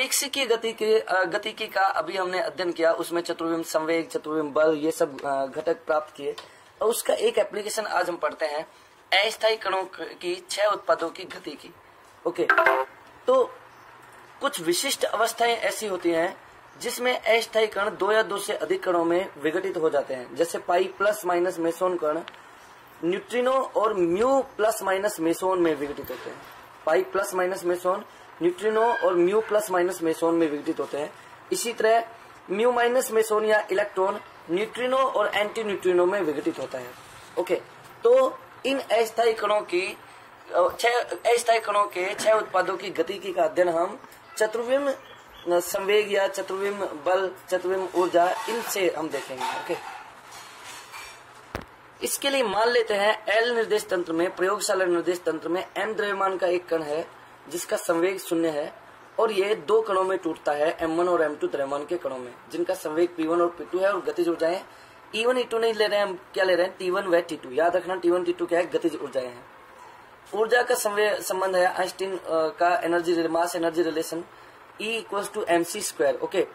सापेक्षिक की गतिकी का अभी हमने अध्ययन किया, उसमें चतुर्विम संवेग, चतुर्विम बल, ये सब घटक प्राप्त किए। और उसका एक एप्लीकेशन आज हम पढ़ते हैं, अस्थायी कणों की 6 उत्पादों की गतिकी। ओके, तो कुछ विशिष्ट अवस्थाएं ऐसी होती हैं जिसमें अस्थायी कण 2 या 2 से अधिक कणों में विघटित हो जाते हैं, जैसे पाई प्लस माइनस मेसोन कण न्यूट्रिनो और म्यू प्लस माइनस मेसोन में विघटित होते हैं। Pi plus minus meson neutrino और म्यू प्लस माइनस मेसोन में विघटित होते हैं। इसी तरह म्यू माइनस मेसोन या इलेक्ट्रॉन न्यूट्रिनो और एंटी न्यूट्रिनो में विघटित होता है। ओके, तो इन अस्थायी कणों के 6 उत्पादों की गतिकी का अध्ययन हम चतुर्विम संवेग या चतुर्विम बल, चतुर्विम ऊर्जा, इनसे हम देखेंगे। ओके, इसके लिए मान लेते हैं एल निर्देश तंत्र में, प्रयोगशाला निर्देश तंत्र में m द्रव्यमान का एक कण है जिसका संवेग 0 है और ये 2 कणों में टूटता है, m1 और m2 द्रव्यमान के कणों में, जिनका संवेग p1 और p2 है। और गतिज ऊर्जाएं E1 E2 नहीं ले रहे हैं हम, क्या ले रहे हैं, T1 व T2। याद रखना T1 T2 क्या है, गतिज ऊर्जाएं हैं। ऊर्जा का संबंध है आइंस्टीन का energy mass energy relation E=mc²। Okay,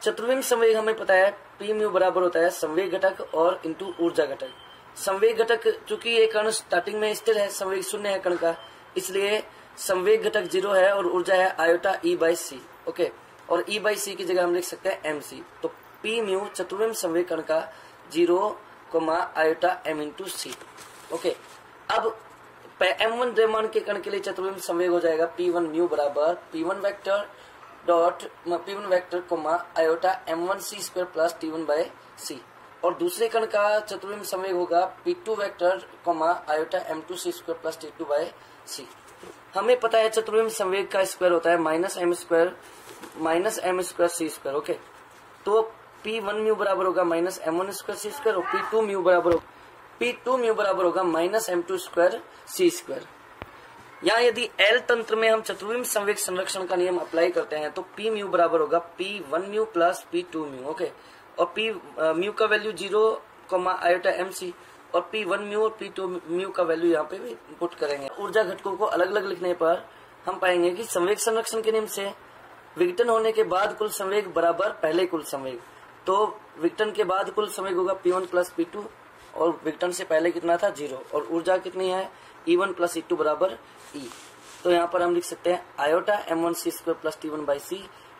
चतुर्विम संवेग हमें पता है p म्यू बराबर होता है संवेग घटक और इंटू ऊर्जा घटक। संवेग घटक चूंकि ये कण स्टार्टिंग में स्थिर है, संवेग 0 है कण का, इसलिए संवेग घटक 0 है और ऊर्जा है आयोटा E/c। ओके, और E/c की जगह हम लिख सकते हैं mc। तो p म्यू चतुर्विम संवेग कण का 0, आयोटा m/c। ओके, अब m1 द्रव्यमान के कण के लिए चतुर्विम संवेग हो जाएगा p1 म्यू बराबर p1 vector iota m1c² plus T1/c। और दूसरे कण का चतुर्विम संवेग होगा p2 vector iota m2c² plus T2/c। हमें पता है चतुर्विम संवेग का स्क्वायर होता है -m² ओके, तो p1 म्यू बराबर होगा -m1²c² और p2 म्यू बराबर होगा -m2²c²। यहाँ यदि L तंत्र में हम चतुर्विम संवेग संरक्षण का नियम अप्लाई करते हैं तो p म्यू बराबर होगा p1 mu plus p2 mu. Okay, और p म्यू का वैल्यू 0, आयोटा mc, और p1 म्यू और p2 म्यू का वैल्यू यहाँ पे भी पुट करेंगे। ऊर्जा घटकों को अलग अलग लिखने पर हम पाएंगे कि संवेग संरक्षण के नियम से विघटन होने के बाद कुल संवेग बराबर पहले कुल संवेग। तो विघटन के बाद कुल संवेग होगा p1 प्लस p2 और विघटन से पहले कितना था 0, और ऊर्जा कितनी है E1 प्लस E2 बराबर E। तो यहाँ पर हम लिख सकते हैं iota m1c² plus T1/c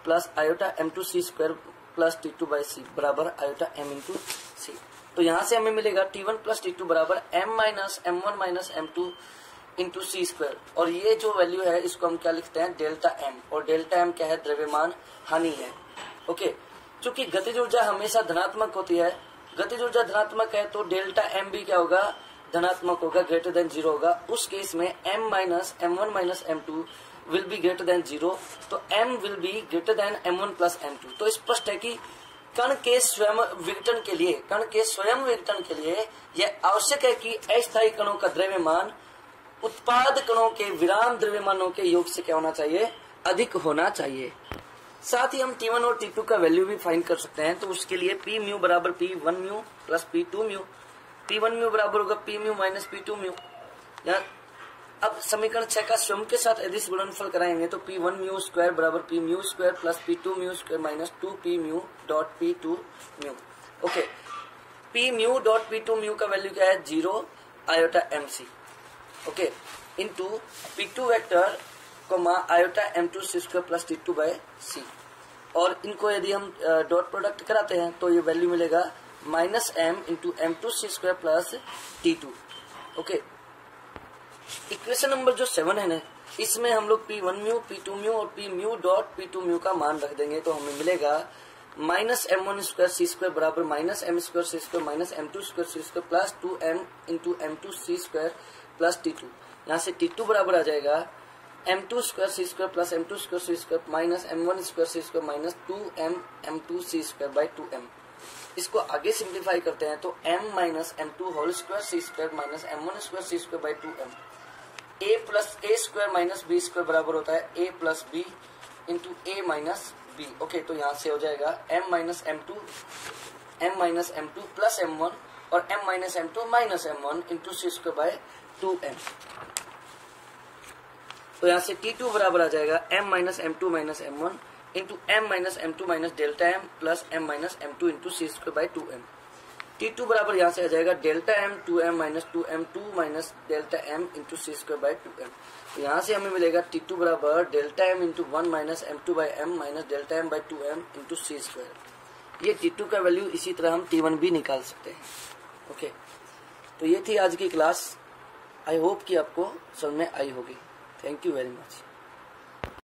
plus iota m2c² plus T2/c बराबर आयोटा m/c। तो यहाँ से हमें मिलेगा T1 प्लस T2 बराबर m-m1 minus m2 into c²। और ये जो वैल्यू है इसको हम क्या लिखते हैं, डेल्टा m, और डेल्टा m क्या है, द्रव्यमान हानि है। ओके, चूंकि गतिज ऊर्जा हमेशा धनात्मक होती है, गतिज ऊर्जा धनात्मक है तो डेल्टा m भी क्या होगा, धनात्मक होगा, ग्रेटर देन 0 होगा। उस केस में m-m1 minus m2 will be greater than 0, तो m will be greater than m1 plus m2। तो स्पष्ट है कि कण के स्वयं विघटन के लिए यह आवश्यक है कि अस्थायी कणों का द्रव्यमान उत्पाद कणों के विराम द्रव्यमानों के योग से क्या होना चाहिए, अधिक होना चाहिए। साथ ही हम T1 और T2 का वैल्यू भी फाइंड कर सकते हैं। तो उसके लिए p म्यू बराबर p1 mu plus p2 mu, p1 mu बराबर होगा p mu minus p2 mu. अब समीकरण 6 का स्वयं के साथ यदि गुणनफल कराएंगे तो p1 म्यू स्क्वायर बराबर p mu square plus p2 mu square minus 2p mu dot p2 mu. Okay, p mu dot p2 mu का वैल्यू क्या है, 0 iota mc। Okay, into p2 vector iota m2c² plus T2/c। और इनको यदि हम dot product कराते हैं तो ये वैल्यू मिलेगा -m into m2c² plus T2। Okay, equation number जो 7 है ना, इसमें हम लोग p1 म्यू, p2 म्यू और p mu dot p2 mu का मान रख देंगे, तो हमें मिलेगा -m1²c² बराबर -m²c² minus m2²c² plus 2m into m2c² plus T2। यहाँ से T2 बराबर आ जाएगा m2²c² plus m2²c² minus m1²c² minus 2m m2c² by 2m। इसको आगे सिंप्लीफाई करते हैं तो m minus m2 whole square c² minus m1²c² by 2m। a plus a² minus b² बराबर होता है a plus b into a minus b। Okay, तो यहाँ से हो जाएगा m minus m2 plus m1 और m minus m2 minus m1 into c² by 2m। तो यहाँ से T2 बराबर आ जाएगा m minus m2 minus m1 into M minus M two minus delta M plus M minus M two into C square by 2m। T2 बराबर यहाँ से आ जाएगा delta M 2m minus 2m 2 minus delta M into C square by 2m। तो यहाँ से हमें मिलेगा T2 बराबर delta M into 1 minus m2 by m minus delta M by 2m into C square. ये T2 का वैल्यू, इसी तरह हम T1 भी निकाल सकते हैं। ओके, तो ये थी आज की क्लास। आई होप कि आपको समझ में आई होगी। Thank you very much.